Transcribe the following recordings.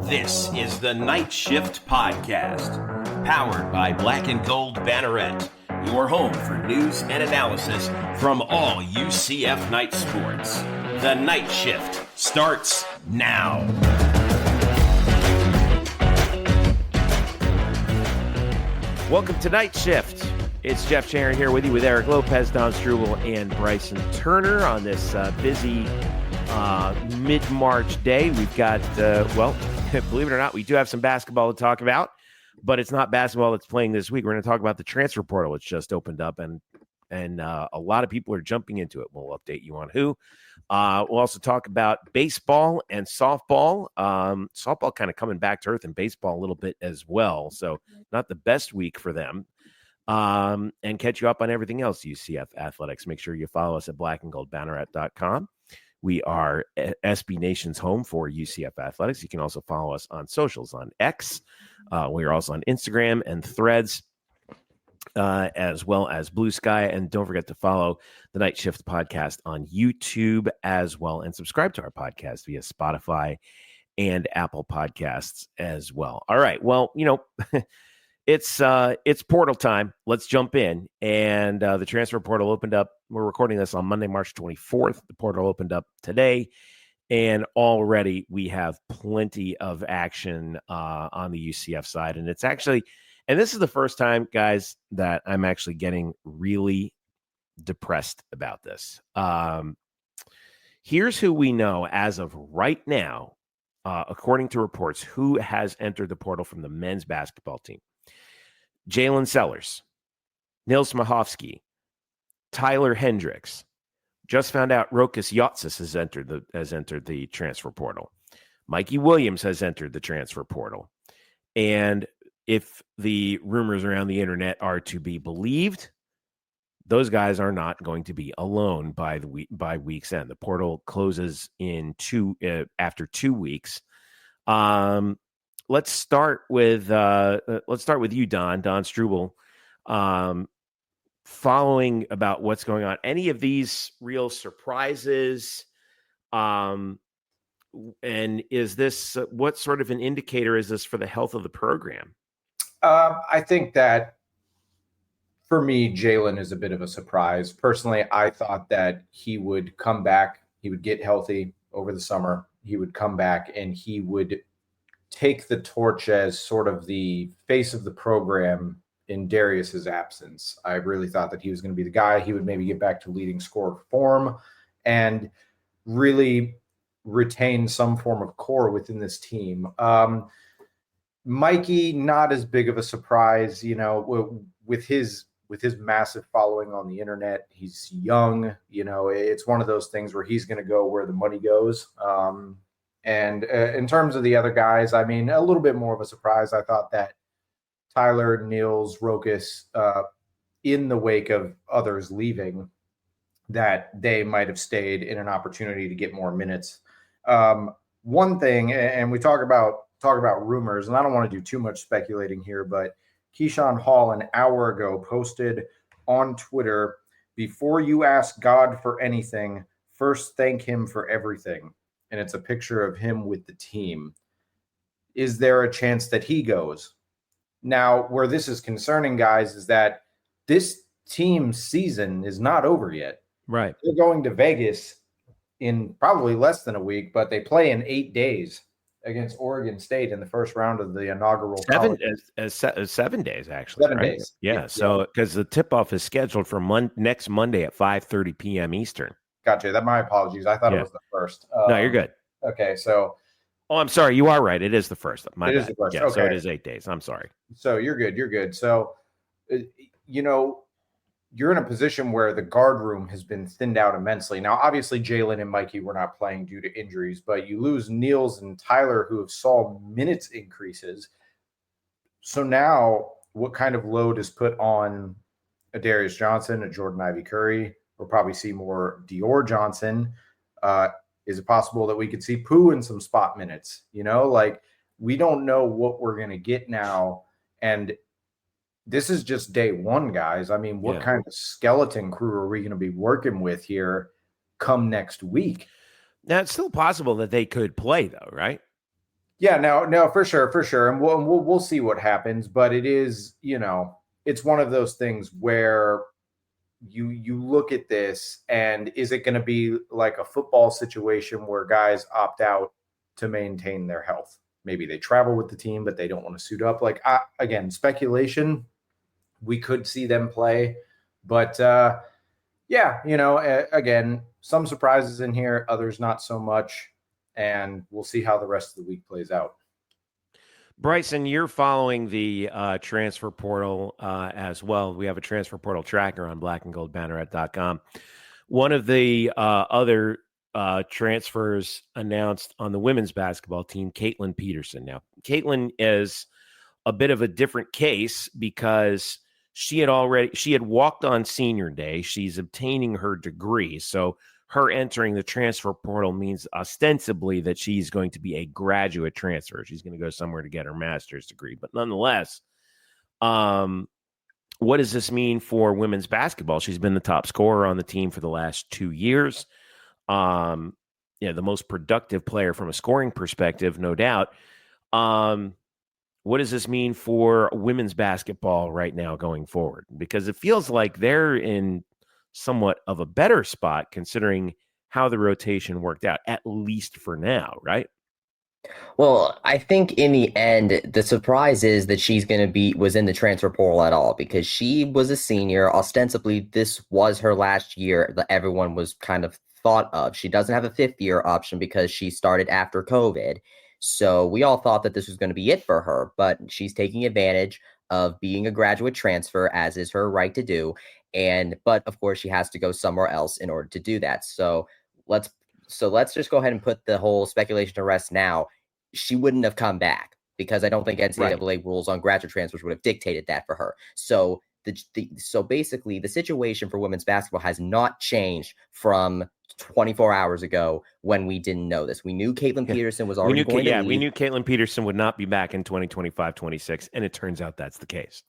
This is the KnightShift podcast, powered by Black and Gold Banneret, your home for news and analysis from all UCF Knights sports. The KnightShift starts now. Welcome to KnightShift. It's Jeff Sharon here with you with Eric Lopez, Don Struble, and Bryson Turner on this busy mid-March day. We've got, believe it or not, we do have some basketball to talk about, but it's not basketball that's playing this week. We're going to talk about the transfer portal. It's just opened up, and a lot of people are jumping into it. We'll update you on who. We'll also talk about baseball and softball. Softball kind of coming back to earth, and baseball a little bit as well. So not the best week for them. And catch you up on everything else UCF athletics. Make sure you follow us at blackandgoldbanneret.com. We are SB Nation's home for UCF athletics. You can also follow us on socials on X. We are also on Instagram and Threads, as well as Blue Sky. And don't forget to follow the Night Shift podcast on YouTube as well. And subscribe to our podcast via Spotify and Apple Podcasts as well. All right. Well, it's portal time. Let's jump in. And the transfer portal opened up. We're recording this on Monday, March 24th. The portal opened up today. And already we have plenty of action on the UCF side. And it's actually, and this is the first time, guys, that I'm actually getting really depressed about this. Here's who we know as of right now, according to reports, who has entered the portal from the men's basketball team. Jalen Sellers, Nils Mahovsky, Tyler Hendricks. Just found out Rokas Yotsis has entered the transfer portal. Mikey Williams has entered the transfer portal. And if the rumors around the internet are to be believed, those guys are not going to be alone by week's end. The portal closes after 2 weeks. Let's start with you, Don Struble. Following about what's going on, any of these real surprises? And is this what sort of an indicator is this for the health of the program? I think that for me, Jalen is a bit of a surprise. Personally, I thought that he would come back, he would get healthy over the summer, he would come back, and he would take the torch as sort of the face of the program in Darius's absence. I really thought that he was going to be the guy. He would maybe get back to leading scorer form and really retain some form of core within this team. Mikey, not as big of a surprise, with his massive following on the internet. He's young, it's one of those things where he's going to go where the money goes. And in terms of the other guys, I mean, a little bit more of a surprise. I thought that Tyler, Nils, Rokas, in the wake of others leaving, that they might have stayed in an opportunity to get more minutes. One thing, and we talk about rumors, and I don't want to do too much speculating here, but Keyshawn Hall an hour ago posted on Twitter, "Before you ask God for anything, first thank him for everything." And it's a picture of him with the team. Is there a chance that he goes? Now, where this is concerning, guys, is that this team's season is not over yet. Right. They're going to Vegas in probably less than a week, but they play in 8 days against Oregon State in the first round of the inaugural 7 days, actually. 7 right? days. Yeah. So because the tip-off is scheduled for next Monday at 5:30 p.m. Eastern. Gotcha. My apologies. I thought it was the first. No, you're good. Okay, so. Oh, I'm sorry. You are right. It is the first. It is the first. Yeah, okay. So it is 8 days. I'm sorry. So you're good. You're good. So, you're in a position where the guard room has been thinned out immensely. Now, obviously, Jalen and Mikey were not playing due to injuries, but you lose Nils and Tyler, who have saw minutes increases. So now what kind of load is put on a Darius Johnson, a Jordan Ivy Curry? We'll probably see more Dior Johnson. Is it possible that we could see Pooh in some spot minutes? We don't know what we're going to get now. And this is just day one, guys. I mean, what kind of skeleton crew are we going to be working with here come next week? Now, it's still possible that they could play, though, right? Yeah, no, for sure, and we'll see what happens. But it is, it's one of those things where you look at this, and is it going to be like a football situation where guys opt out to maintain their health? Maybe they travel with the team, but they don't want to suit up. Like, again, speculation. We could see them play, but yeah, again, some surprises in here, others not so much, and we'll see how the rest of the week plays out. Bryson, you're following the transfer portal as well. We have a transfer portal tracker on blackandgoldbanneret.com. One of the other transfers announced on the women's basketball team, Kaitlin Peterson. Now, Kaitlin is a bit of a different case because she had walked on senior day. She's obtaining her degree. So her entering the transfer portal means ostensibly that she's going to be a graduate transfer. She's going to go somewhere to get her master's degree. But nonetheless, what does this mean for women's basketball? She's been the top scorer on the team for the last 2 years. The most productive player from a scoring perspective, no doubt. What does this mean for women's basketball right now going forward? Because it feels like they're in somewhat of a better spot considering how the rotation worked out, at least for now, right? Well, I think in the end, the surprise is that was in the transfer portal at all because she was a senior. Ostensibly, this was her last year that everyone was kind of thought of. She doesn't have a fifth year option because she started after COVID. So we all thought that this was going to be it for her, but she's taking advantage of being a graduate transfer, as is her right to do. But of course, she has to go somewhere else in order to do that. So let's just go ahead and put the whole speculation to rest now. She wouldn't have come back because I don't think NCAA rules on graduate transfers would have dictated that for her. So so basically, the situation for women's basketball has not changed from 24 hours ago when we didn't know this. We knew Kaitlin Peterson was already going to leave. We knew Kaitlin Peterson would not be back in 2025-26, and it turns out that's the case.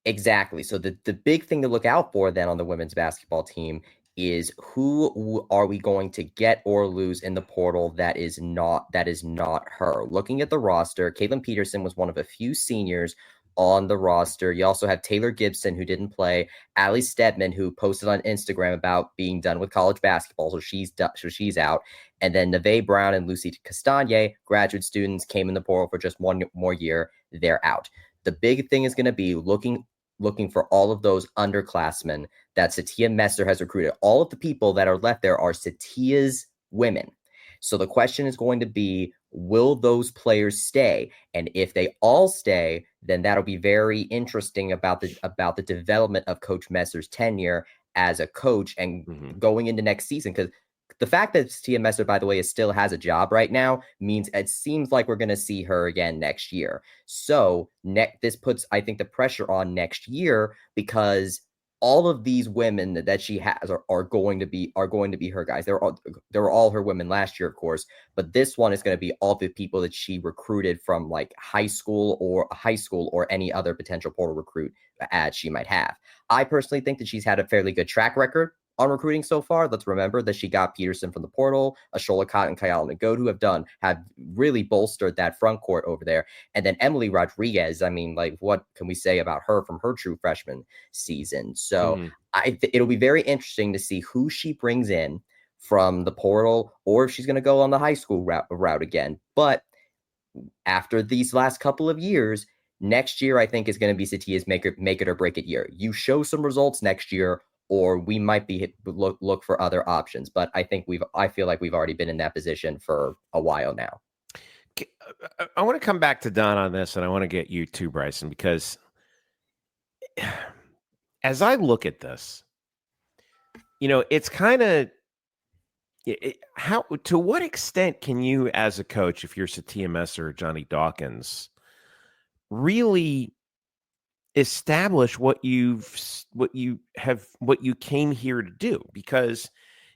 Exactly. So the big thing to look out for then on the women's basketball team is who are we going to get or lose in the portal that is not her. Looking at the roster, Kaitlin Peterson was one of a few seniors on the roster. You also have Taylor Gibson, who didn't play, Allie Stedman, who posted on Instagram about being done with college basketball, so she's out. And then Neve Brown and Lucy Castagne, graduate students, came in the portal for just one more year. They're out. The big thing is going to be looking for all of those underclassmen that Satia Messer has recruited. All of the people that are left there are Satia's women. So the question is going to be, will those players stay? And if they all stay, then that'll be very interesting about the development of Coach Messer's tenure as a coach and going into next season. Because the fact that Satia Messer, by the way, still has a job right now means it seems like we're going to see her again next year. So this puts, I think, the pressure on next year because all of these women that she has are going to be her guys. They were all her women last year, of course, but this one is going to be all the people that she recruited from like high school or any other potential portal recruit ad she might have. I personally think that she's had a fairly good track record on recruiting so far. Let's remember that she got Peterson from the portal, Ashola Cott and Kaitlin Godu have really bolstered that front court over there. And then Emily Rodriguez, I mean, like, what can we say about her from her true freshman season? So it'll be very interesting to see who she brings in from the portal or if she's going to go on the high school route again. But after these last couple of years, next year, I think, is going to be Satia's make it or break it year. You show some results next year, or we might be look for other options. But I feel like we've already been in that position for a while now. I want to come back to Don on this, and I want to get you too, Bryson, because as I look at this, it's kind of to what extent can you, as a coach, if you're Satia Messer or Johnny Dawkins, really establish what you came here to do? Because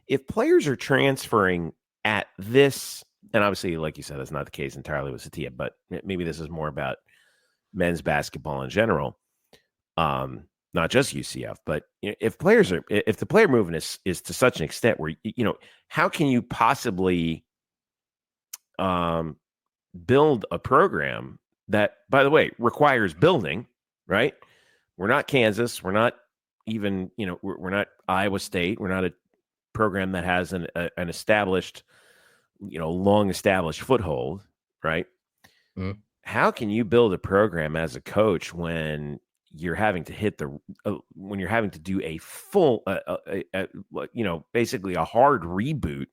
if players are transferring at this, and obviously, like you said, that's not the case entirely with Satia, but maybe this is more about men's basketball in general, not just UCF. But if the player movement is to such an extent where how can you possibly build a program that, by the way, requires building, right? We're not Kansas. We're not even, we're not Iowa State. We're not a program that has an established, long established foothold, right? Mm. How can you build a program as a coach when you're having to hit when you're having to do a full, basically a hard reboot,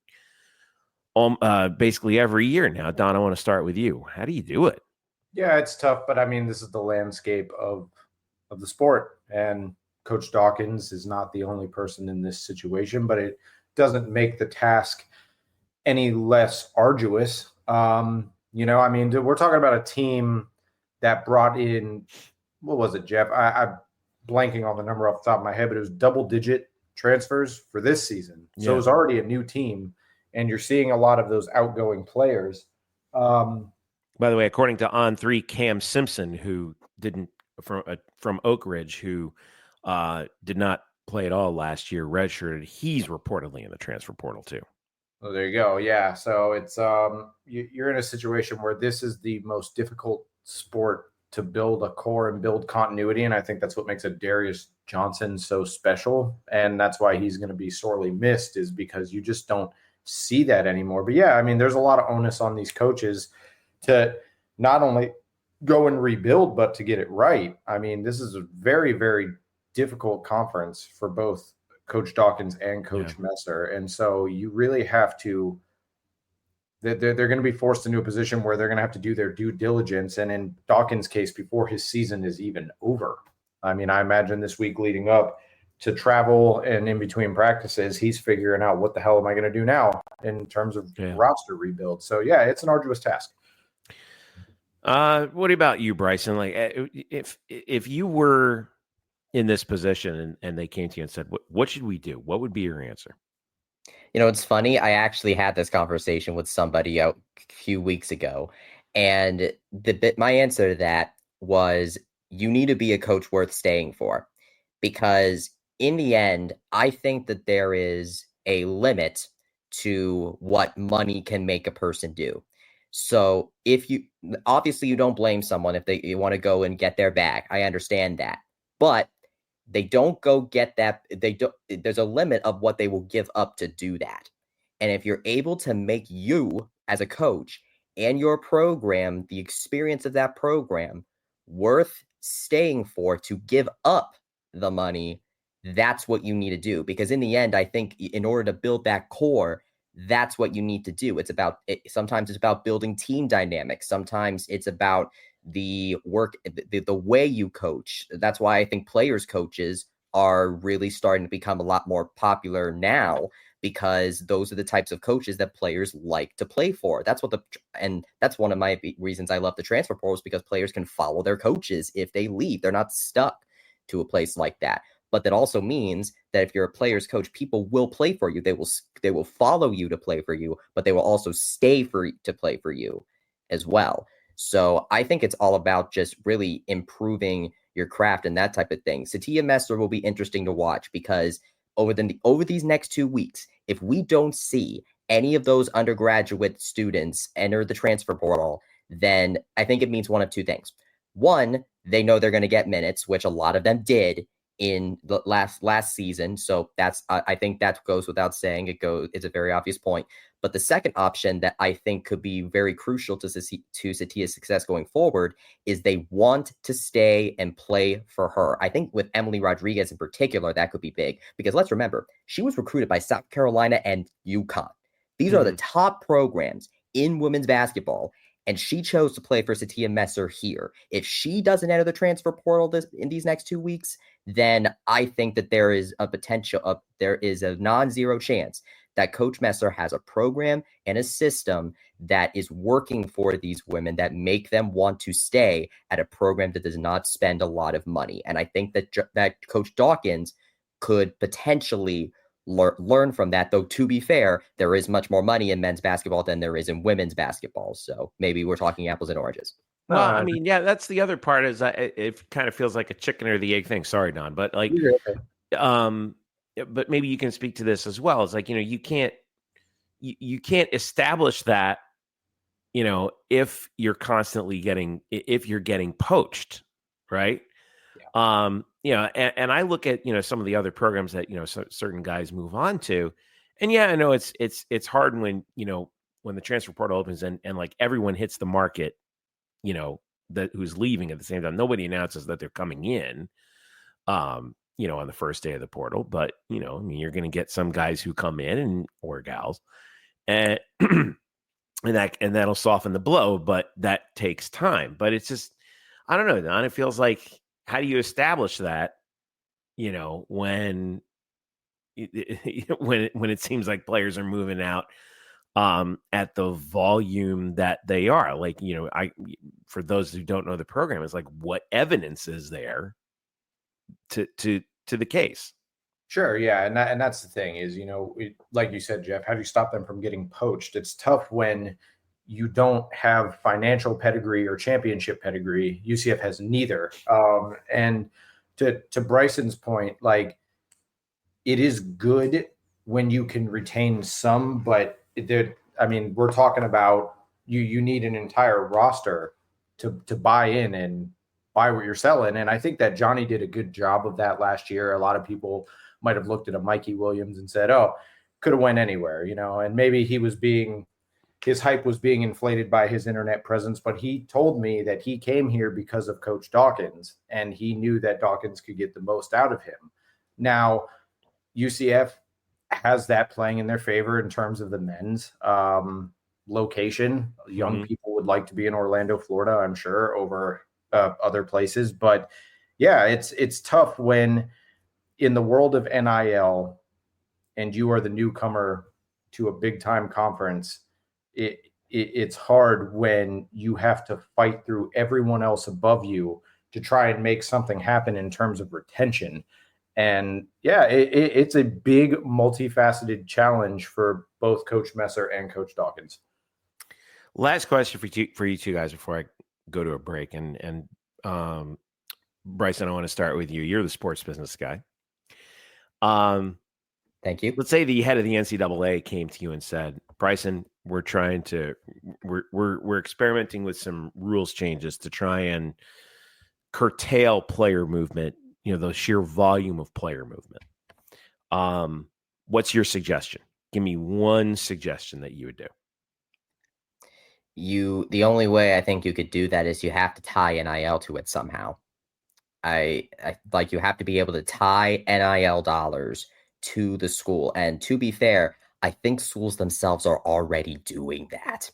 basically every year now? Don, I want to start with you. How do you do it? Yeah, it's tough, but I mean, this is the landscape of the sport, and Coach Dawkins is not the only person in this situation, but it doesn't make the task any less arduous. I mean, we're talking about a team that brought in, what was it, Jeff? I'm blanking on the number off the top of my head, but it was double-digit transfers for this season. So It was already a new team, and you're seeing a lot of those outgoing players. By the way, according to On3, Cam Simpson, who didn't from Oak Ridge, who did not play at all last year, redshirted, he's reportedly in the transfer portal too. Oh, there you go. Yeah. So it's you're in a situation where this is the most difficult sport to build a core and build continuity, and I think that's what makes a Darius Johnson so special, and that's why he's going to be sorely missed, is because you just don't see that anymore. But yeah, I mean, there's a lot of onus on these coaches to not only go and rebuild, but to get it right. I mean, this is a very, very difficult conference for both Coach Dawkins and Coach Messer. And so you really have to, they're going to be forced into a position where they're going to have to do their due diligence. And in Dawkins' case, before his season is even over. I mean, I imagine this week leading up to travel and in between practices, he's figuring out what the hell am I going to do now in terms of roster rebuild. So yeah, it's an arduous task. What about you, Bryson? Like, if you were in this position and they came to you and said, what should we do? What would be your answer? It's funny. I actually had this conversation with somebody a few weeks ago, and my answer to that was, you need to be a coach worth staying for, because in the end, I think that there is a limit to what money can make a person do. So obviously you don't blame someone if you want to go and get their bag. I understand that, but they don't go get that. There's a limit of what they will give up to do that. And if you're able to make you as a coach and your program, the experience of that program, worth staying for, to give up the money, that's what you need to do. Because in the end, I think in order to build that core, that's what you need to do. Sometimes it's about building team dynamics. Sometimes it's about the work, the way you coach. That's why I think players coaches are really starting to become a lot more popular now, because those are the types of coaches that players like to play for. That's one of my reasons I love the transfer portal, is because players can follow their coaches if they leave. They're not stuck to a place like that. But that also means that if you're a player's coach, people will play for you. They will follow you to play for you, but they will also stay to play for you as well. So I think it's all about just really improving your craft and that type of thing. Satia Messer will be interesting to watch, because over these next 2 weeks, if we don't see any of those undergraduate students enter the transfer portal, then I think it means one of two things. One, they know they're going to get minutes, which a lot of them did in the last season. So I think that goes without saying. It's a very obvious point. But the second option that I think could be very crucial to Satia's success going forward is they want to stay and play for her. I think with Emily Rodriguez in particular, that could be big, because let's remember, she was recruited by South Carolina and UConn. These are the top programs in women's basketball, and she chose to play for Satia Messer here. If she doesn't enter the transfer portal in these next 2 weeks, then I think that there is a non-zero chance that Coach Messer has a program and a system that is working for these women, that make them want to stay at a program that does not spend a lot of money. And I think that Coach Dawkins could potentially learn from that, though to be fair, there is much more money in men's basketball than there is in women's basketball. So maybe we're talking apples and oranges. Well, I mean, yeah, that's the other part, is it kind of feels like a chicken or the egg thing. Sorry, Don, but like, but maybe you can speak to this as well. It's like, you can't establish that if you're getting poached, right? And I look at, some of the other programs that, certain guys move on to. And yeah, I know it's hard when, when the transfer portal opens and like everyone hits the market, that who's leaving at the same time. Nobody announces that they're coming in, on the first day of the portal. But, you're going to get some guys who come in or gals and, and that'll soften the blow, but that takes time. But it's just, I don't know, Don, it feels like, how do you establish that, when it seems like players are moving out at the volume that they are? Like, for those who don't know the program, it's like, what evidence is there to the case? Sure, yeah, and that's the thing is, like you said, Jeff, how do you stop them from getting poached? It's tough when you don't have financial pedigree or championship pedigree. UCF has neither. And to Bryson's point, like, it is good when you can retain some, but we're talking about you need an entire roster to buy in and buy what you're selling. And I think that Johnny did a good job of that last year. A lot of people might have looked at a Mikey Williams and said, oh, could have went anywhere, and maybe his hype was being inflated by his internet presence, but he told me that he came here because of Coach Dawkins, and he knew that Dawkins could get the most out of him. Now, UCF has that playing in their favor in terms of the men's location. Young people would like to be in Orlando, Florida, I'm sure, over other places. But yeah, it's tough when in the world of NIL and you are the newcomer to a big time conference. It's hard when you have to fight through everyone else above you to try and make something happen in terms of retention. And yeah, it's a big multifaceted challenge for both Coach Messer and Coach Dawkins. Last question for you two guys before I go to a break. And Bryson, I want to start with you. You're the sports business guy. Thank you. Let's say the head of the NCAA came to you and said, Bryson, we're experimenting with some rules changes to try and curtail player movement, the sheer volume of player movement. What's your suggestion? Give me one suggestion that you would do. The only way I think you could do that is you have to tie NIL to it somehow. I like, you have to be able to tie NIL dollars to the school. And to be fair, I think schools themselves are already doing that,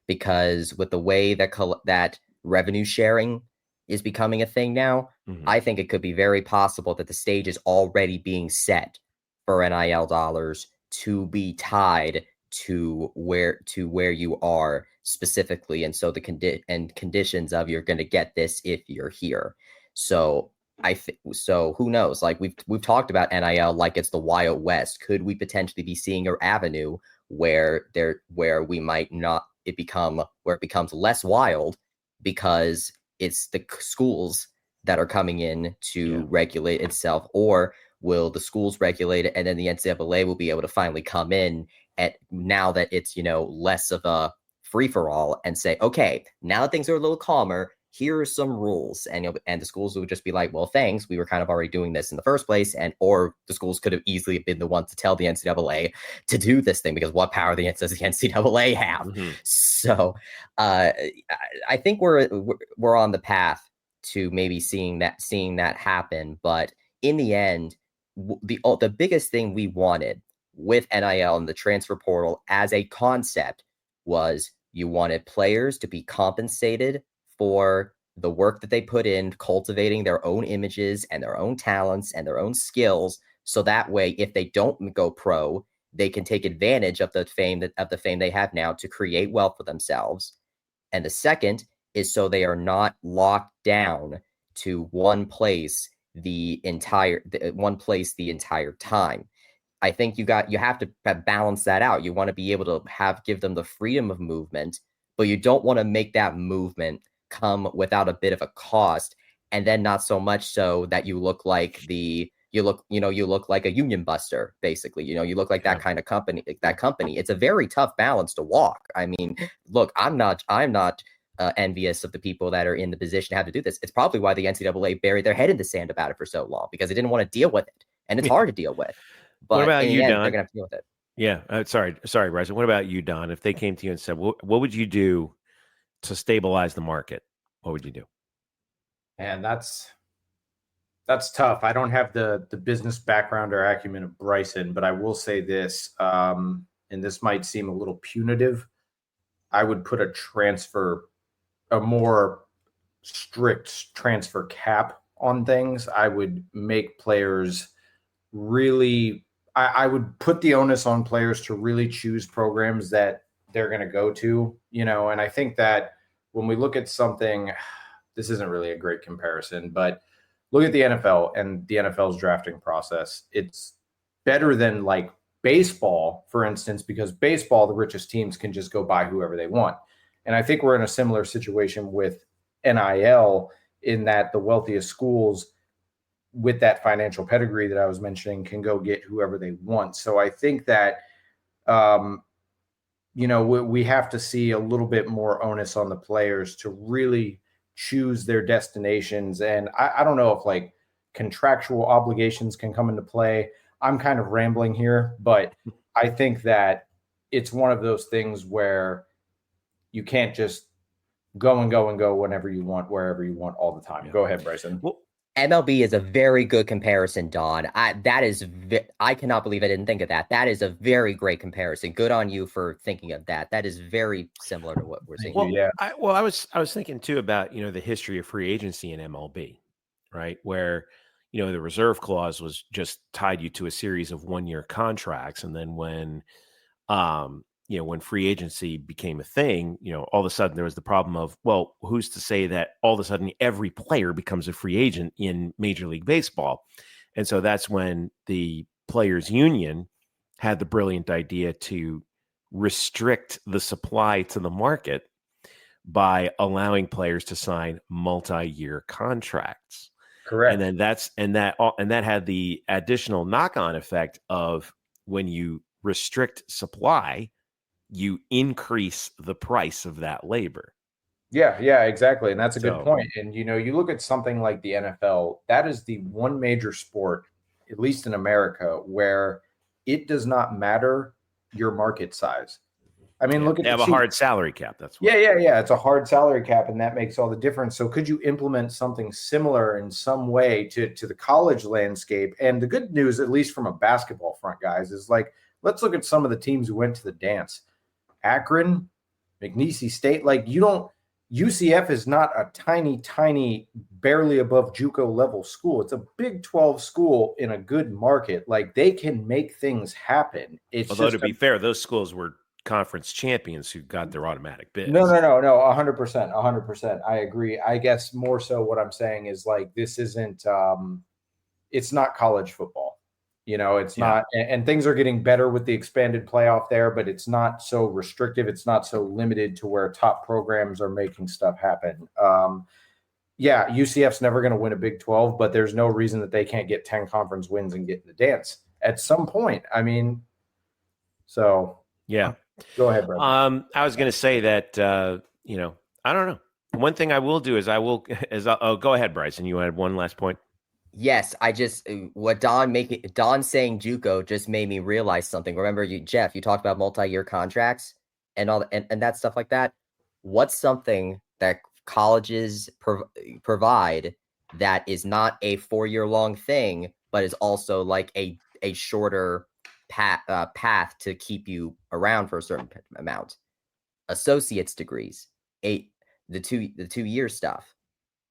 because with the way that revenue sharing is becoming a thing now, I think it could be very possible that the stage is already being set for NIL dollars to be tied to where you are specifically. And so the conditions of, you're going to get this if you're here. So so who knows? Like, we've talked about NIL like it's the Wild West. Could we potentially be seeing an avenue where we might not, it becomes less wild because it's the schools that are coming in to regulate itself? Or will the schools regulate it and then the NCAA will be able to finally come in now that it's, less of a free for all, and say, okay, now that things are a little calmer, here are some rules, and the schools would just be like, well, thanks, we were kind of already doing this in the first place, or the schools could have easily been the ones to tell the NCAA to do this thing, because what power does the NCAA have? So I think we're on the path to maybe seeing that happen. But in the end, the biggest thing we wanted with NIL and the transfer portal as a concept was, you wanted players to be compensated for the work that they put in cultivating their own images and their own talents and their own skills. So that way, if they don't go pro, they can take advantage of the fame they have now to create wealth for themselves. And the second is so they are not locked down to one place the entire time. I think you have to balance that out. You want to be able to give them the freedom of movement, but you don't want to make that movement come without a bit of a cost, and then not so much so that you look like the you look like a union buster, basically. You look like that kind of company. It's a very tough balance to walk. I mean, look, I'm not envious of the people that are in the position to have to do this. It's probably why the NCAA buried their head in the sand about it for so long, because they didn't want to deal with it, and it's hard to deal with. But what about in you, the end, Don? they're gonna have to deal with it. Yeah, sorry, Bryson. What about you, Don? If they came to you and said, "What would you do to stabilize the market?" What would you do? And that's tough. I don't have the business background or acumen of Bryson, but I will say this, and this might seem a little punitive. I would put a more strict transfer cap on things. I would make players really, I would put the onus on players to really choose programs that they're going to go to, and I think that when we look at something, this isn't really a great comparison, but look at the NFL and the NFL's drafting process. It's better than like baseball, for instance, because baseball, the richest teams can just go buy whoever they want. And I think we're in a similar situation with NIL in that the wealthiest schools with that financial pedigree that I was mentioning can go get whoever they want. So I think that, we have to see a little bit more onus on the players to really choose their destinations. And I don't know if like contractual obligations can come into play. I'm kind of rambling here, but I think that it's one of those things where you can't just go and go and go whenever you want, wherever you want all the time. Yeah. Go ahead, Bryson. Well, MLB is a very good comparison, Don. I cannot believe I didn't think of that. That is a very great comparison. Good on you for thinking of that. That is very similar to what we're seeing. Well, yeah. I was thinking too about, the history of free agency in MLB, right? Where, the reserve clause was just tied you to a series of 1-year contracts. And then when free agency became a thing, all of a sudden there was the problem of, well, who's to say that all of a sudden every player becomes a free agent in Major League Baseball? And so that's when the players union had the brilliant idea to restrict the supply to the market by allowing players to sign multi-year contracts. Correct. And then that had the additional knock-on effect of when you restrict supply, you increase the price of that labor. Yeah, exactly. And that's a good point. And, you look at something like the NFL, that is the one major sport, at least in America, where it does not matter your market size. I mean, look at they have a hard salary cap. That's what. Yeah. It's a hard salary cap, and that makes all the difference. So could you implement something similar in some way to the college landscape? And the good news, at least from a basketball front, guys, is like, let's look at some of the teams who went to the dance. Akron, McNeese State, UCF is not a tiny, barely above JUCO level school. It's a Big 12 school in a good market. Like, they can make things happen. Although, to be fair, those schools were conference champions who got their automatic bids. No, 100%. I agree. I guess more so what I'm saying is like, this isn't, it's not college football. It's not, and things are getting better with the expanded playoff there, but it's not so restrictive. It's not so limited to where top programs are making stuff happen. UCF's never going to win a Big 12, but there's no reason that they can't get 10 conference wins and get in the dance at some point. I mean, so yeah. Go ahead, Bryson. I was going to say that, I don't know. One thing I will do is go ahead, Bryson. You had one last point. Yes, what Don saying JUCO just made me realize something. Remember, Jeff, you talked about multi-year contracts and all and that stuff like that. What's something that colleges provide that is not a 4-year long thing, but is also like a shorter path to keep you around for a certain amount? Associate's degrees, the 2-year stuff.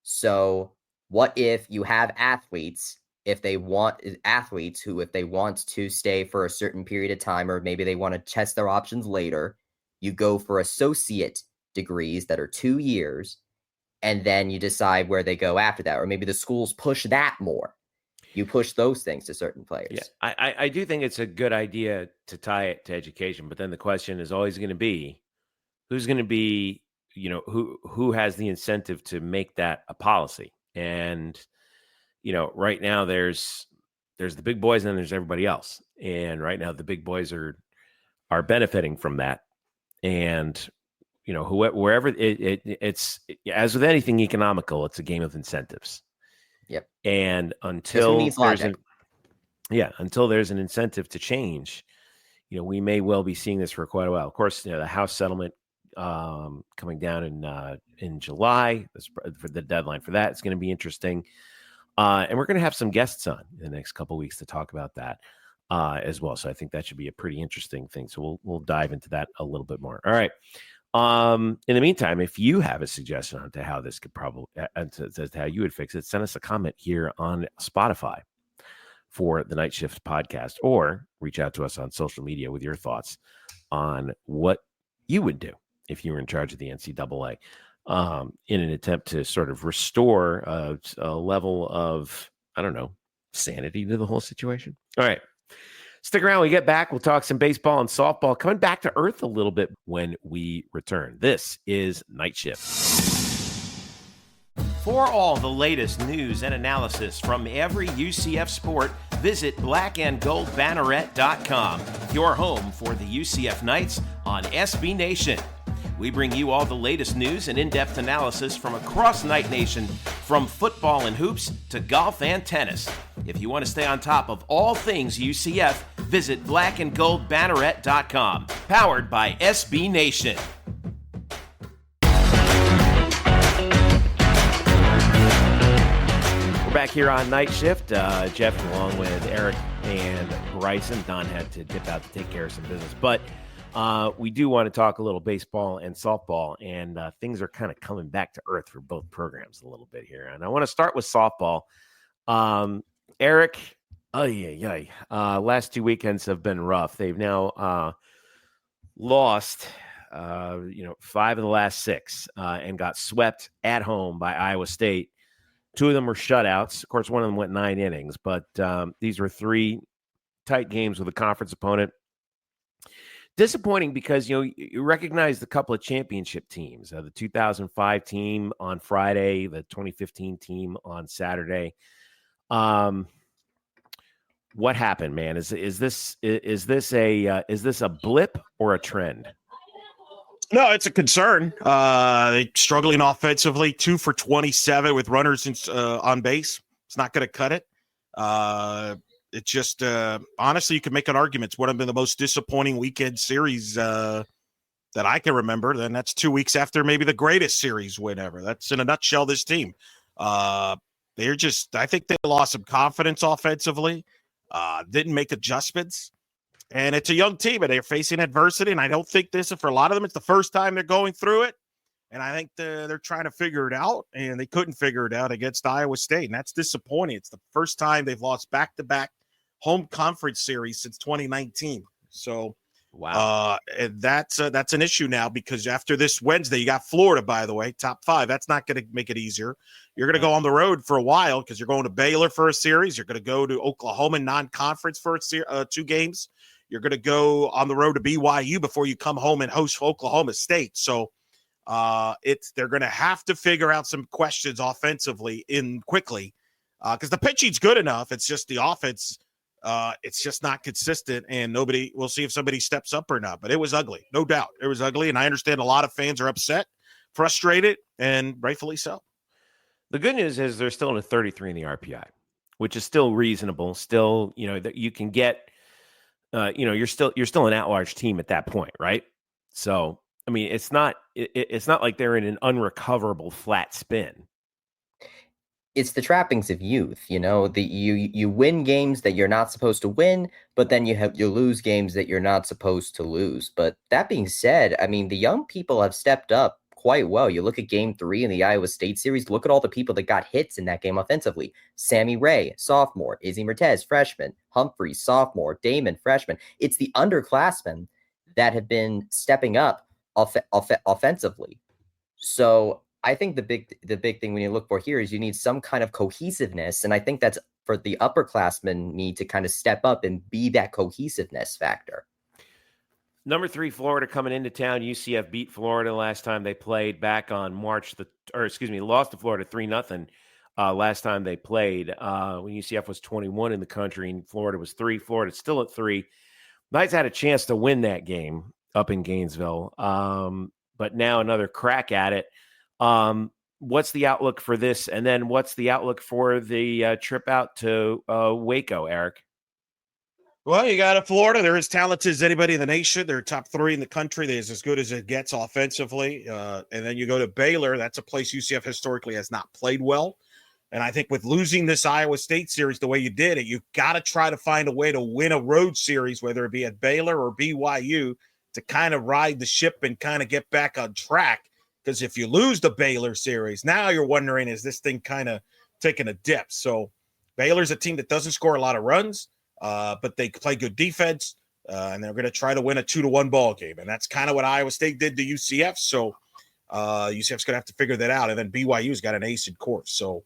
So what if you have athletes, if they want to stay for a certain period of time, or maybe they want to test their options later, you go for associate degrees that are 2 years, and then you decide where they go after that. Or maybe the schools push that more. You push those things to certain players. Yeah, I do think it's a good idea to tie it to education, but then the question is always going to be, who's going to be, who has the incentive to make that a policy? And, right now there's there's the big boys and then there's everybody else. And right now the big boys are benefiting from that. And, wherever it's as with anything economical, it's a game of incentives. Yep. And until there's an incentive to change, we may well be seeing this for quite a while. Of course, the House settlement coming down in July. For the deadline for that, it's going to be interesting. And we're going to have some guests on in the next couple of weeks to talk about that as well. So I think that should be a pretty interesting thing. So we'll dive into that a little bit more. All right. In the meantime, if you have a suggestion on to how this could probably to how you would fix it, send us a comment here on Spotify for the Night Shift podcast, or reach out to us on social media with your thoughts on what you would do if you were in charge of the NCAA in an attempt to sort of restore a level of, sanity to the whole situation. All right. Stick around. When we get back, we'll talk some baseball and softball, coming back to earth a little bit when we return. This is Night Shift. For all the latest news and analysis from every UCF sport, visit blackandgoldbanneret.com, your home for the UCF Knights on SB Nation. We bring you all the latest news and in-depth analysis from across Knight Nation, from football and hoops to golf and tennis. If you want to stay on top of all things UCF, visit blackandgoldbanneret.com, powered by SB Nation. We're back here on Night Shift. Jeff, along with Eric and Bryson. Don had to dip out to take care of some business, but we do want to talk a little baseball and softball, and things are kind of coming back to earth for both programs a little bit here. And I want to start with softball. Eric, last 2 weekends have been rough. They've now lost, 5 of the last 6 and got swept at home by Iowa State. 2 of them were shutouts. Of course, one of them went 9 innings, but these were 3 tight games with a conference opponent. Disappointing because, you recognized a couple of championship teams, the 2005 team on Friday, the 2015 team on Saturday. What happened, man? Is this a blip or a trend? No, it's a concern. They struggling offensively, 2 for 27 with runners on base. It's not going to cut it. It's just, honestly, you can make an argument. It's one of the most disappointing weekend series that I can remember. Then that's 2 weeks after maybe the greatest series win ever. That's in a nutshell this team. I think they lost some confidence offensively, didn't make adjustments. And it's a young team, and they're facing adversity. And I don't think for a lot of them, it's the first time they're going through it. And I think they're trying to figure it out, and they couldn't figure it out against Iowa State. And that's disappointing. It's the first time they've lost back-to-back home conference series since 2019. So, wow, that's an issue now, because after this Wednesday, you got Florida, by the way, top 5. That's not going to make it easier. You're going to go on the road for a while because you're going to Baylor for a series. You're going to go to Oklahoma non-conference for 2 games. You're going to go on the road to BYU before you come home and host Oklahoma State. So they're going to have to figure out some questions offensively quickly because the pitching's good enough. It's just the offense. It's just not consistent, and we'll see if somebody steps up or not. But it was ugly, no doubt. It was ugly, and I understand a lot of fans are upset, frustrated, and rightfully so. The good news is they're still in a 33 in the RPI, which is still reasonable. Still, that you can get. You're still an at-large team at that point, right? So, I mean, it's not like they're in an unrecoverable flat spin. It's the trappings of youth, you win games that you're not supposed to win, but then you lose games that you're not supposed to lose. But that being said, I mean, the young people have stepped up quite well. You look at game 3 in the Iowa State series, look at all the people that got hits in that game offensively. Sammy Ray, sophomore, Izzy Mertez, freshman, Humphreys, sophomore, Damon, freshman. It's the underclassmen that have been stepping up offensively. So I think the big thing when you look for here is you need some kind of cohesiveness. And I think that's for the upperclassmen need to kind of step up and be that cohesiveness factor. Number 3, Florida coming into town. UCF beat Florida last time they played back on lost to Florida 3-0 last time they played, when UCF was 21 in the country and Florida was 3. Florida's still at 3. Knights had a chance to win that game up in Gainesville, but now another crack at it. What's the outlook for this? And then what's the outlook for the trip out to Waco, Eric? Well, you got Florida. They're as talented as anybody in the nation. They're top 3 in the country. They're as good as it gets offensively. And then you go to Baylor. That's a place UCF historically has not played well. And I think with losing this Iowa State series the way you did it, you got to try to find a way to win a road series, whether it be at Baylor or BYU, to kind of ride the ship and kind of get back on track. Because if you lose the Baylor series, now you're wondering, is this thing kind of taking a dip? So Baylor's a team that doesn't score a lot of runs, but they play good defense, and they're going to try to win a 2-1 ball game. And that's kind of what Iowa State did to UCF. So UCF's going to have to figure that out. And then BYU's got an ace in course. So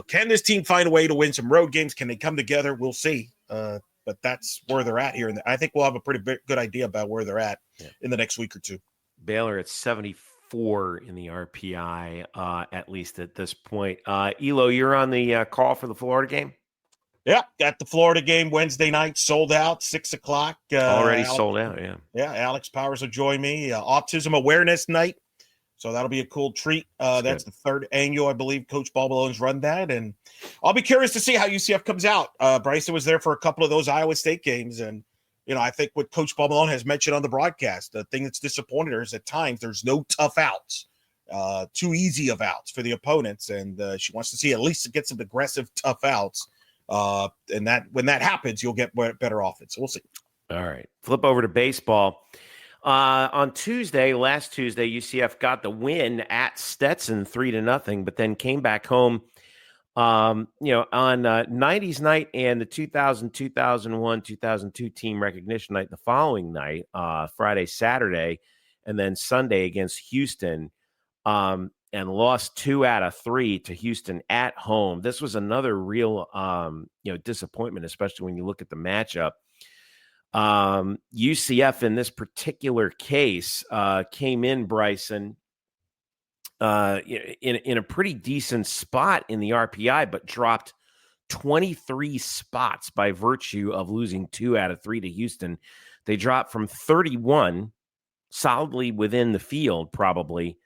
can this team find a way to win some road games? Can they come together? We'll see. But that's where they're at here. And I think we'll have a pretty good idea about where they're at in the next week or two. Baylor at 74 in the RPI, at least at this point. Elo, you're on the call for the Florida game? Yeah, got the Florida game Wednesday night, sold out, 6:00. Already sold out, yeah. Yeah, Alex Powers will join me. Autism Awareness Night. So that'll be a cool treat. That's the 3rd annual, I believe. Coach Ball Malone's run that. And I'll be curious to see how UCF comes out. Bryson was there for a couple of those Iowa State games. And, I think what Coach Ball Malone has mentioned on the broadcast, the thing that's disappointed her is at times there's no tough outs, too easy of outs for the opponents. And she wants to see at least get some aggressive, tough outs. And that when that happens, you'll get better offense. So we'll see. All right. Flip over to baseball. On last Tuesday, UCF got the win at Stetson 3-0, but then came back home, on 90s night and the 2000, 2001, 2002 team recognition night the following night, Friday, Saturday, and then Sunday against Houston, and lost 2 out of 3 to Houston at home. This was another real, disappointment, especially when you look at the matchup. UCF in this particular case came in, Bryson, in a pretty decent spot in the RPI, but dropped 23 spots by virtue of losing 2 out of 3 to Houston. They dropped from 31, solidly within the field probably,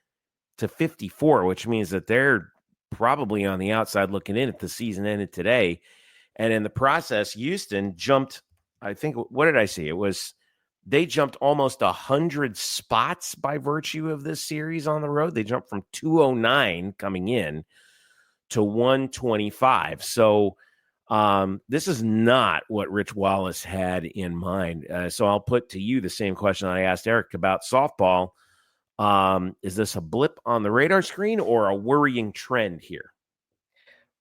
to 54, which means that they're probably on the outside looking in if the season ended today. And in the process, Houston jumped, I think, what did I see? They jumped almost 100 spots by virtue of this series on the road. They jumped from 209 coming in to 125. So this is not what Rich Wallace had in mind. So I'll put to you the same question I asked Eric about softball. Is this a blip on the radar screen or a worrying trend here?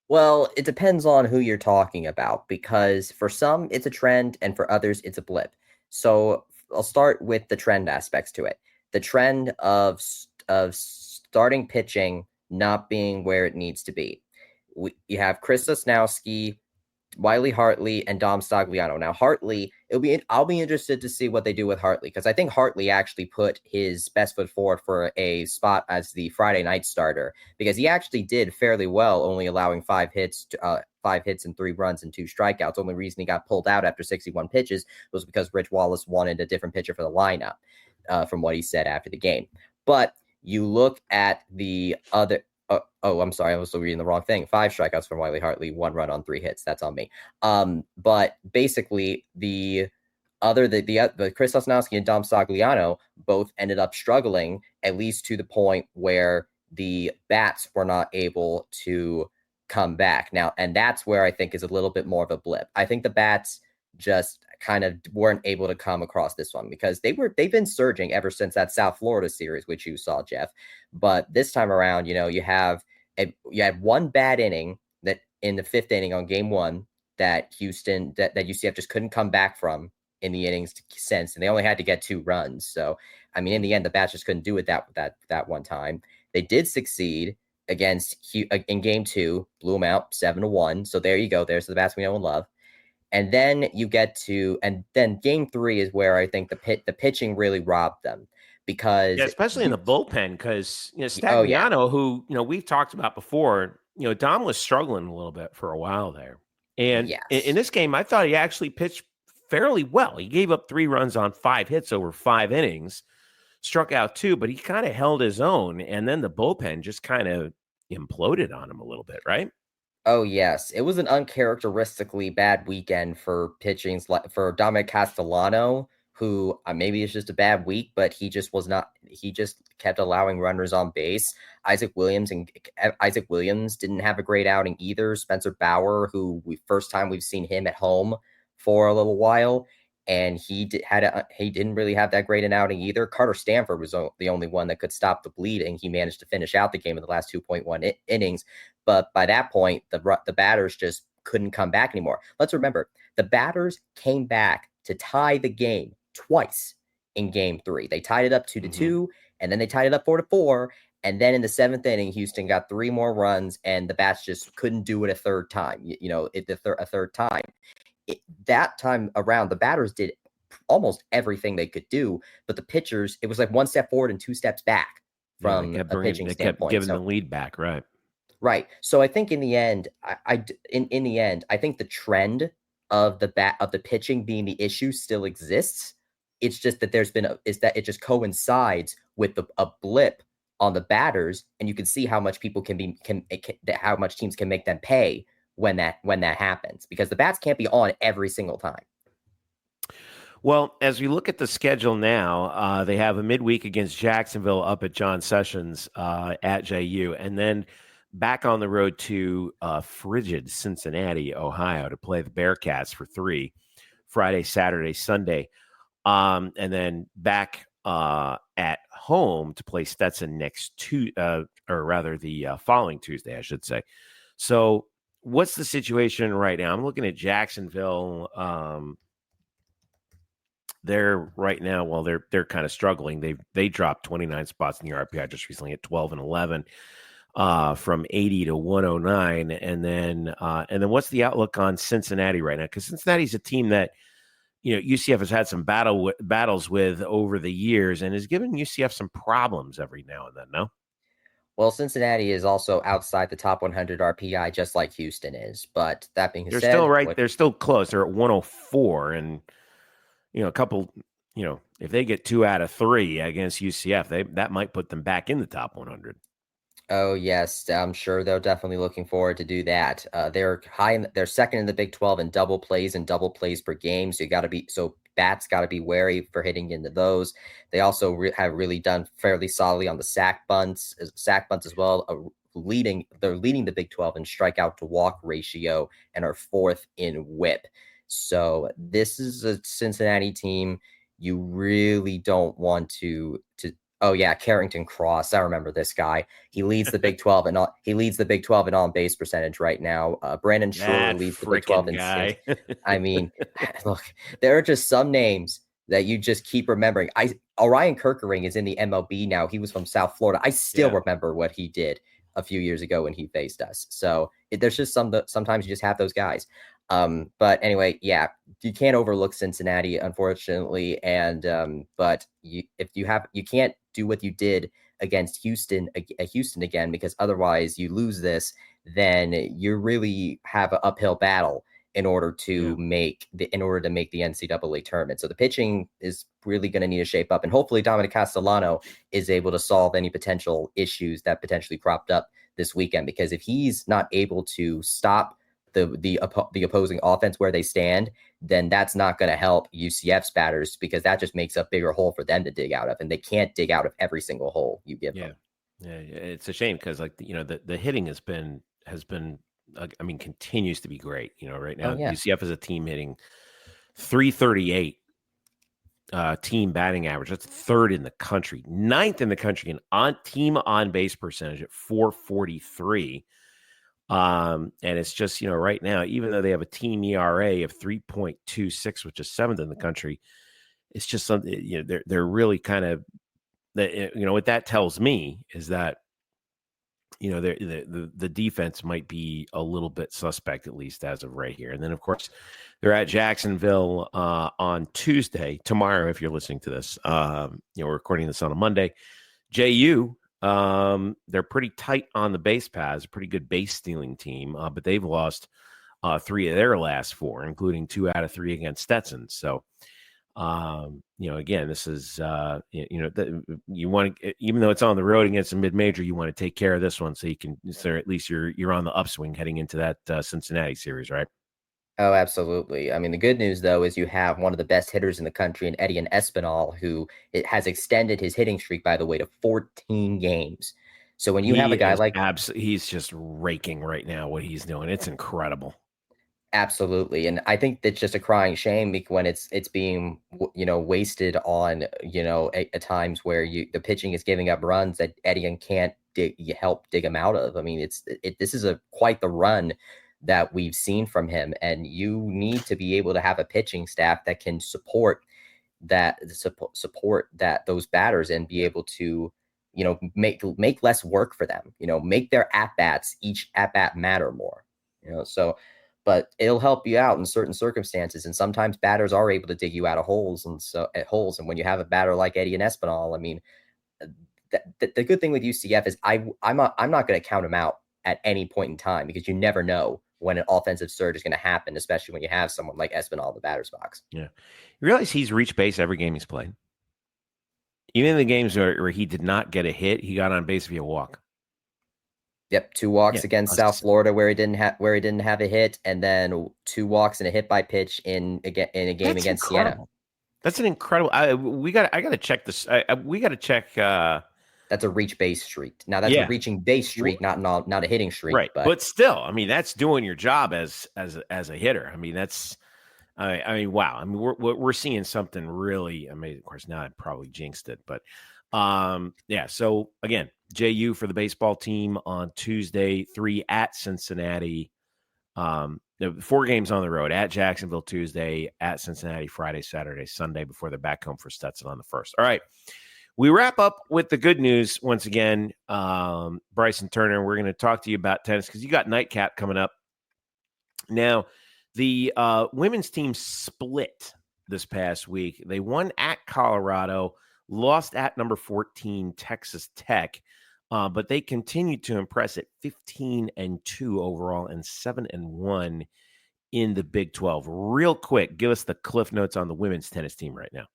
Well, it depends on who you're talking about, because for some it's a trend and for others it's a blip. So I'll start with the trend aspects to it. The trend of starting pitching not being where it needs to be. You have Chris Sosnowski, Wiley Hartley, and Dom Stagliano. Now, Hartley, I'll be interested to see what they do with Hartley, because I think Hartley actually put his best foot forward for a spot as the Friday night starter, because he actually did fairly well, only allowing 5 hits and 3 runs and 2 strikeouts. The only reason he got pulled out after 61 pitches was because Rich Wallace wanted a different pitcher for the lineup, from what he said after the game. But you look at the other. Oh, I'm sorry. I was still reading the wrong thing. 5 strikeouts from Wiley Hartley, 1 run on 3 hits. That's on me. But basically, the Chris Sosnowski and Dom Stagliano both ended up struggling, at least to the point where the bats were not able to come back. Now, and that's where I think is a little bit more of a blip. I think the bats just kind of weren't able to come across this one, because they've been surging ever since that South Florida series, which you saw, Jeff. But this time around, you had 1 bad inning that in the 5th inning on game 1 that UCF just couldn't come back from in the innings since, and they only had to get 2 runs. So, I mean, in the end, the bats just couldn't do it that one time. They did succeed in game 2, blew them out 7-1. So there you go. There's the bats we know and love. And then then game 3 is where I think the pitching really robbed them, because especially in the bullpen, because Stagliano, who we've talked about before, Dom was struggling a little bit for a while there. And Yes. in this game, I thought he actually pitched fairly well. He gave up 3 runs on 5 hits over 5 innings, struck out 2, but he kind of held his own. And then the bullpen just kind of imploded on him a little bit, right? Oh, yes. It was an uncharacteristically bad weekend for for Dominic Castellano, who maybe it's just a bad week, but he just kept allowing runners on base. Isaac Williams didn't have a great outing either. Spencer Bauer, who first time we've seen him at home for a little while, and he didn't really have that great an outing either. Carter Stanford was the only one that could stop the bleeding. He managed to finish out the game in the last 2.1 innings, but by that point, the batters just couldn't come back anymore. Let's remember, the batters came back to tie the game twice in Game 3. They tied it up 2-2, and then they tied it up 4-4. And then in the 7th inning, Houston got 3 more runs, and the bats just couldn't do it a third time. A third time. That time around, the batters did almost everything they could do, but the pitchers, it was like 1 step forward and 2 steps back from a pitching standpoint. They kept giving the lead back, right? Right. So I think in the end, I think the trend of the pitching being the issue still exists. It's just that it just coincides with a blip on the batters, and you can see how much people how much teams can make them pay when that happens, because the bats can't be on every single time. Well, as we look at the schedule now, they have a midweek against Jacksonville up at John Sessions at JU, and then back on the road to frigid Cincinnati, Ohio, to play the Bearcats for 3 Friday, Saturday, Sunday, and then back at home to play Stetson the following Tuesday, I should say. So what's the situation right now? I'm looking at Jacksonville. They're right now, well, they're kind of struggling. They dropped 29 spots in the RPI just recently at 12 and 11 from 80 to 109. And then what's the outlook on Cincinnati right now? Because Cincinnati's a team that, UCF has had some battles with over the years and has given UCF some problems every now and then, no? Well, Cincinnati is also outside the top 100 RPI, just like Houston is. But that being said, they're still close. They're at 104, and a couple. If they get 2 out of 3 against UCF, that might put them back in the top 100. Oh yes, I'm sure they're definitely looking forward to do that. They're second in the Big 12 in double plays per game. So bats got to be wary for hitting into those. They also have really done fairly solidly on the sack bunts as well. They're leading the Big 12 in strikeout to walk ratio and are 4th in WHIP. So this is a Cincinnati team you really don't want to. Oh yeah, Carrington Cross. I remember this guy. He leads the Big 12 in on base percentage right now. Brandon Shore leads the Big 12 in. I mean, look, there are just some names that you just keep remembering. Orion Kerkering is in the MLB now. He was from South Florida. I still remember what he did a few years ago when he faced us. So there's just sometimes you just have those guys. But anyway, yeah, you can't overlook Cincinnati, unfortunately. And but you can't do what you did against Houston again, because otherwise you lose this, then you really have an uphill battle in order to make the NCAA tournament. So the pitching is really going to need to shape up, and hopefully Dominic Castellano is able to solve any potential issues that potentially cropped up this weekend, because if he's not able to stop the opposing offense where they stand, then that's not going to help UCF's batters, because that just makes a bigger hole for them to dig out of, and they can't dig out of every single hole you give them. Yeah, it's a shame because the hitting has been continues to be great. Right now UCF is a team hitting 338 team batting average. That's 3rd in the country, 9th in the country, and team on base percentage at 443. And it's just, right now, even though they have a team ERA of 3.26, which is 7th in the country, it's just something, they're really kind of, what that tells me is that, the defense might be a little bit suspect, at least as of right here. And then, of course, they're at Jacksonville on Tuesday, tomorrow, if you're listening to this. We're recording this on a Monday. JU They're pretty tight on the base paths, a pretty good base stealing team, but they've lost 3 of their last 4, including 2 out of 3 against Stetson. So, again, this is, you want to, even though it's on the road against a mid-major, you want to take care of this one so at least you're on the upswing heading into that Cincinnati series, right? Oh, absolutely. I mean, the good news, though, is you have one of the best hitters in the country in Eddie Espinal, who it has extended his hitting streak, by the way, to 14 games. So when you have a guy like he's just raking right now what he's doing. It's incredible. Absolutely. And I think that's just a crying shame when it's being, wasted on, at times where the pitching is giving up runs that Eddie can't help dig him out of. I mean, this is quite the run that we've seen from him, and you need to be able to have a pitching staff that can support those batters and be able to, make less work for them, make their each at bat matter more, but it'll help you out in certain circumstances. And sometimes batters are able to dig you out of holes. And when you have a batter like Eddie and Espinal, I mean, the good thing with UCF is I'm not going to count him out at any point in time, because you never know when an offensive surge is going to happen, especially when you have someone like Espinal in the batter's box. Yeah. You realize he's reached base every game he's played. Even in the games where he did not get a hit, he got on base via walk. Yep, 2 walks against South Florida where he didn't have a hit, and then 2 walks and a hit by pitch in a game against incredible. Siena. That's an incredible. I got to check this. We got to check. That's a reach base streak. Now that's a reaching base streak, not a hitting streak. Right, but still, I mean, that's doing your job as a hitter. I mean, that's. I mean, wow. I mean, we're seeing something really amazing. Of course, now I probably jinxed it, but So again, JU for the baseball team on Tuesday, 3 at Cincinnati. 4 games on the road: at Jacksonville Tuesday, at Cincinnati Friday, Saturday, Sunday, before they're back home for Stetson on the 1st. All right. We wrap up with the good news once again. Bryson Turner, we're going to talk to you about tennis because you got nightcap coming up. Now, the women's team split this past week. They won at Colorado, lost at number 14, Texas Tech, but they continued to impress at 15-2 overall and 7-1 in the Big 12. Real quick, give us the cliff notes on the women's tennis team right now.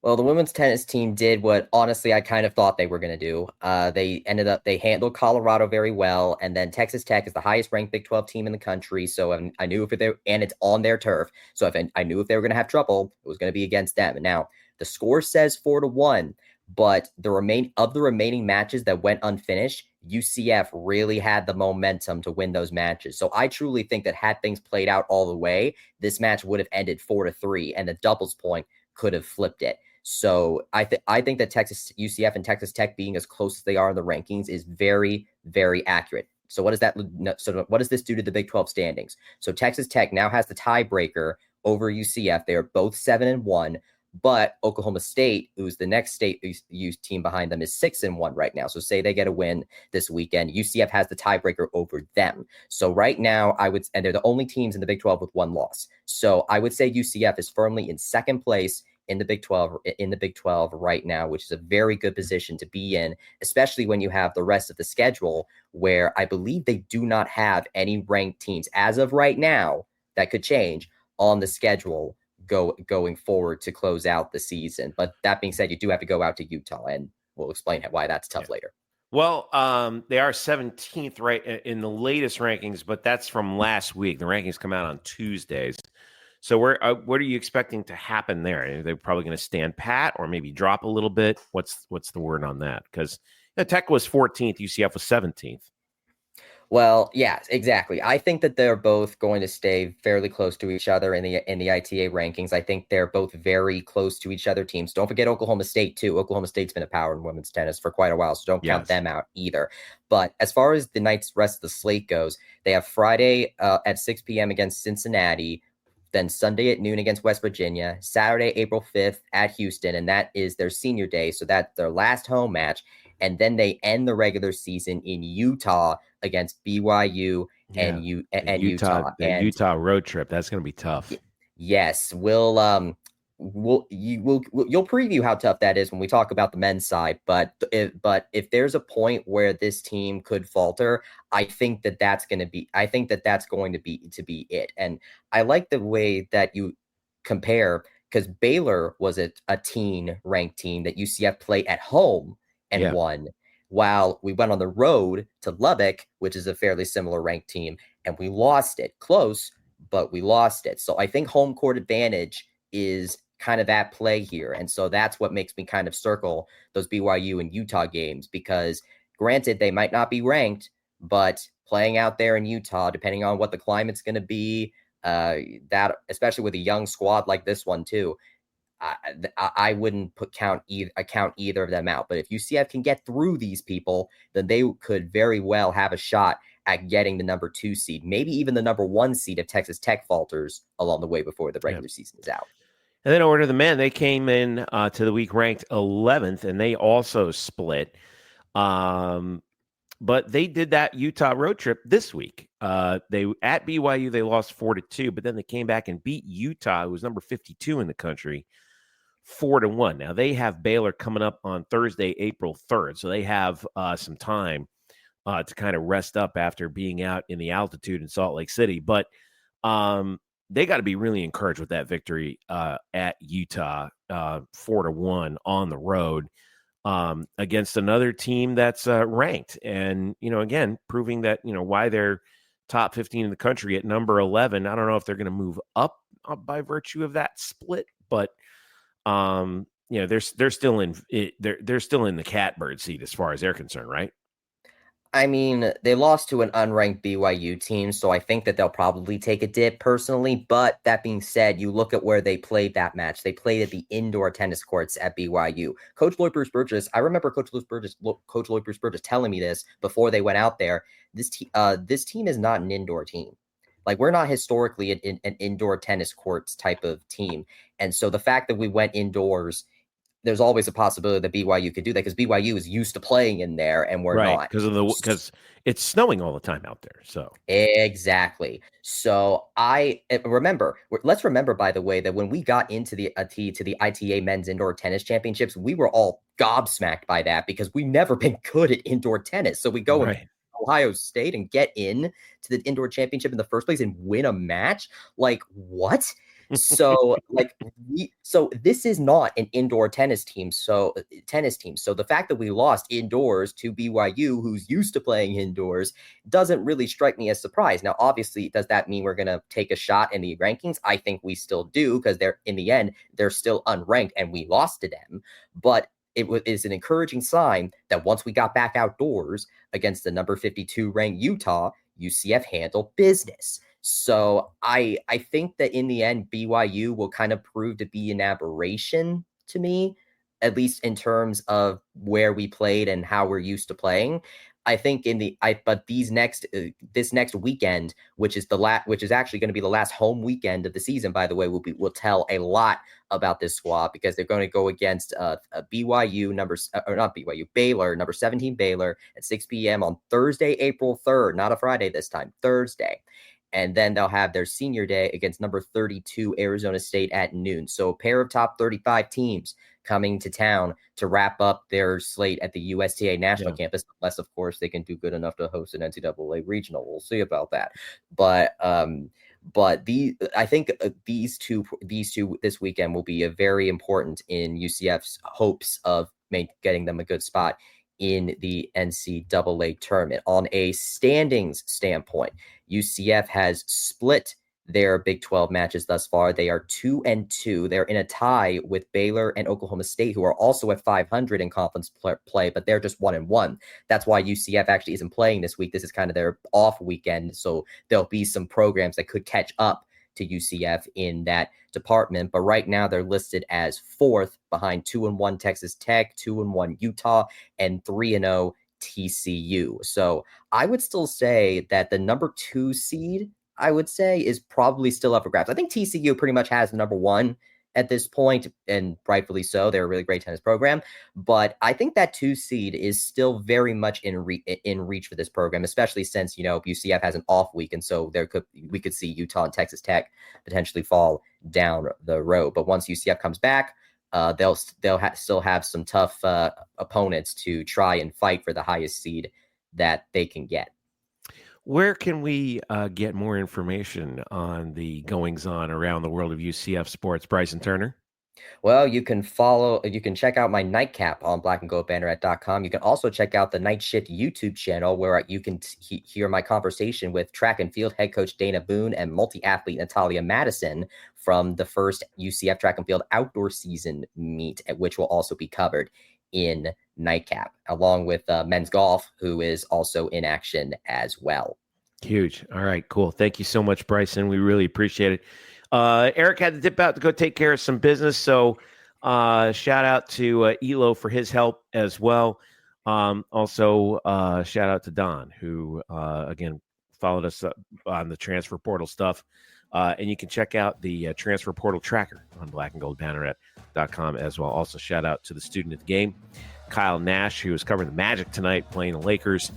Well, the women's tennis team did what, honestly, I kind of thought they were going to do. They handled Colorado very well, and then Texas Tech is the highest ranked Big 12 team in the country. So I knew and it's on their turf. So I knew if they were going to have trouble, it was going to be against them. And now the score says 4-1, but the remaining matches that went unfinished, UCF really had the momentum to win those matches. So I truly think that had things played out all the way, this match would have ended 4-3, and the doubles point could have flipped it. So I think that UCF and Texas Tech being as close as they are in the rankings is very, very accurate. So what does this do to the Big 12 standings? So Texas Tech now has the tiebreaker over UCF. They are both 7-1, but Oklahoma State, who's the next state youth team behind them, is 6-1 right now. So say they get a win this weekend, UCF has the tiebreaker over them. So right now, and they're the only teams in the Big 12 with 1 loss. So I would say UCF is firmly in second place in the Big 12 right now, which is a very good position to be in, especially when you have the rest of the schedule, where I believe they do not have any ranked teams as of right now. That could change on the schedule going forward to close out the season. But that being said, you do have to go out to Utah, and we'll explain why that's tough later. Well, they are 17th right in the latest rankings, but that's from last week. The rankings come out on Tuesdays. So what are you expecting to happen there? Are they probably going to stand pat or maybe drop a little bit? What's the word on that? Because Tech was 14th, UCF was 17th. Well, yeah, exactly. I think that they're both going to stay fairly close to each other in the ITA rankings. I think they're both very close to each other teams. Don't forget Oklahoma State too. Oklahoma State's been a power in women's tennis for quite a while, so don't count them out either. But as far as the rest of the slate goes, they have Friday at 6 p.m. against Cincinnati, then Sunday at noon against West Virginia, Saturday, April 5th at Houston, and that is their senior day, so that's their last home match. And then they end the regular season in Utah against BYU and Utah. The Utah road trip, that's going to be tough. Yes, we'll you'll preview how tough that is when we talk about the men's side. But if there's a point where this team could falter, I think that's going to be it. And I like the way that you compare, because Baylor was a teen ranked team that UCF played at home and won, while we went on the road to Lubbock, which is a fairly similar ranked team, and we lost it close, but we lost it. So I think home court advantage is kind of at play here. And so that's what makes me kind of circle those BYU and Utah games, because granted, they might not be ranked, but playing out there in Utah, depending on what the climate's going to be, that especially with a young squad like this one too, I wouldn't count either of them out. But if UCF can get through these people, then they could very well have a shot at getting the number 2 seed, maybe even the number 1 seed if Texas Tech falters along the way before the regular season is out. And then over to the men, they came in to the week ranked 11th, and they also split. But they did that Utah road trip this week. They at BYU, they lost 4-2, but then they came back and beat Utah, who was number 52 in the country, 4-1. Now they have Baylor coming up on Thursday, April 3rd. So they have some time to kind of rest up after being out in the altitude in Salt Lake City. But they got to be really encouraged with that victory at Utah, 4-1 on the road against another team that's ranked. And, again, proving that, why they're top 15 in the country at number 11. I don't know if they're going to move up by virtue of that split, but they're still in they're still in the catbird seat as far as they're concerned, right? I mean, they lost to an unranked BYU team, so I think that they'll probably take a dip personally. But that being said, you look at where they played that match. They played at the indoor tennis courts at BYU. Coach Lloyd Bruce Burgess, I remember Coach Lloyd Bruce Burgess telling me this before they went out there. This team is not an indoor team. Like, we're not historically an indoor tennis courts type of team. And so the fact that we went indoors, there's always a possibility that BYU could do that, because BYU is used to playing in there and we're not. Because it's snowing all the time out there. So exactly. So let's remember, by the way, that when we got into the ITA Men's Indoor Tennis Championships, we were all gobsmacked by that, because we've never been good at indoor tennis. So we go in Ohio State and get in to the indoor championship in the first place and win a match. Like, what? So this is not an indoor tennis team. So the fact that we lost indoors to BYU, who's used to playing indoors, doesn't really strike me as surprise. Now, obviously, does that mean we're going to take a shot in the rankings? I think we still do, because in the end, they're still unranked and we lost to them. But it is an encouraging sign that once we got back outdoors against the number 52 ranked Utah, UCF handled business. So I think that in the end, BYU will kind of prove to be an aberration to me, at least in terms of where we played and how we're used to playing. I think but this next weekend, which is actually going to be the last home weekend of the season, by the way, will tell a lot about this squad, because they're going to go against Baylor, number 17 Baylor at 6 p.m. on Thursday, April 3rd, not a Friday this time, Thursday. And then they'll have their senior day against number 32 Arizona State at noon. So a pair of top 35 teams coming to town to wrap up their slate at the USTA National Campus, unless, of course, they can do good enough to host an NCAA regional. We'll see about that. But I think these two this weekend will be very important in UCF's hopes of getting them a good spot in the NCAA tournament. On a standings standpoint, UCF has split their Big 12 matches thus far. They are 2-2. They're in a tie with Baylor and Oklahoma State, who are also at 500 in conference play, but they're just 1-1. That's why UCF actually isn't playing this week. This is kind of their off weekend, so there'll be some programs that could catch up to UCF in that department. But right now they're listed as 4th behind 2-1 Texas Tech, 2-1 Utah, and 3-0 TCU. So I would still say that the number 2 seed, I would say, is probably still up for grabs. I think TCU pretty much has the number 1 at this point, and rightfully so. They're a really great tennis program, but I think that 2 seed is still very much in reach for this program, especially since UCF has an off week, and so we could see Utah and Texas Tech potentially fall down the road. But once UCF comes back, they'll still have some tough opponents to try and fight for the highest seed that they can get. Where can we get more information on the goings-on around the world of UCF sports, Bryson Turner? Well, you can check out my nightcap on blackandgoldbanneret.com. You can also check out the KnightShift YouTube channel, where you can hear my conversation with track and field head coach Dana Boone and multi-athlete Natalia Madison from the first UCF track and field outdoor season meet, which will also be covered in Nightcap, along with men's golf, who is also in action as well. Huge. All right, cool. Thank you so much, Bryson. We really appreciate it. Eric had to dip out to go take care of some business, so shout out to Elo for his help as well. Also, shout out to Don, who again followed us on the transfer portal stuff. And you can check out the transfer portal tracker on blackandgoldbanneret.com as well. Also, shout out to the student of the game, Kyle Nash, who is covering the Magic tonight, playing the Lakers.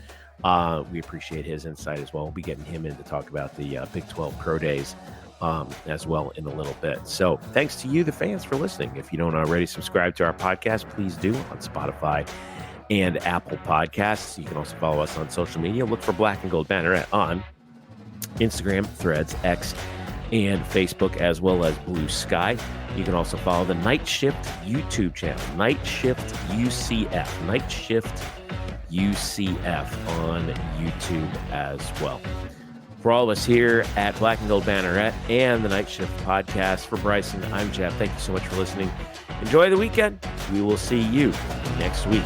We appreciate his insight as well. We'll be getting him in to talk about the Big 12 Pro Days as well in a little bit. So thanks to you, the fans, for listening. If you don't already subscribe to our podcast, please do on Spotify and Apple Podcasts. You can also follow us on social media. Look for Black and Gold Banneret on Instagram, Threads, X, and Facebook, as well as Blue Sky. You can also follow the KnightShift YouTube channel, KnightShift UCF, KnightShift UCF on YouTube as well. For all of us here at Black and Gold Banneret and the KnightShift podcast, for Bryson, I'm Jeff. Thank you so much for listening. Enjoy the weekend. We will see you next week.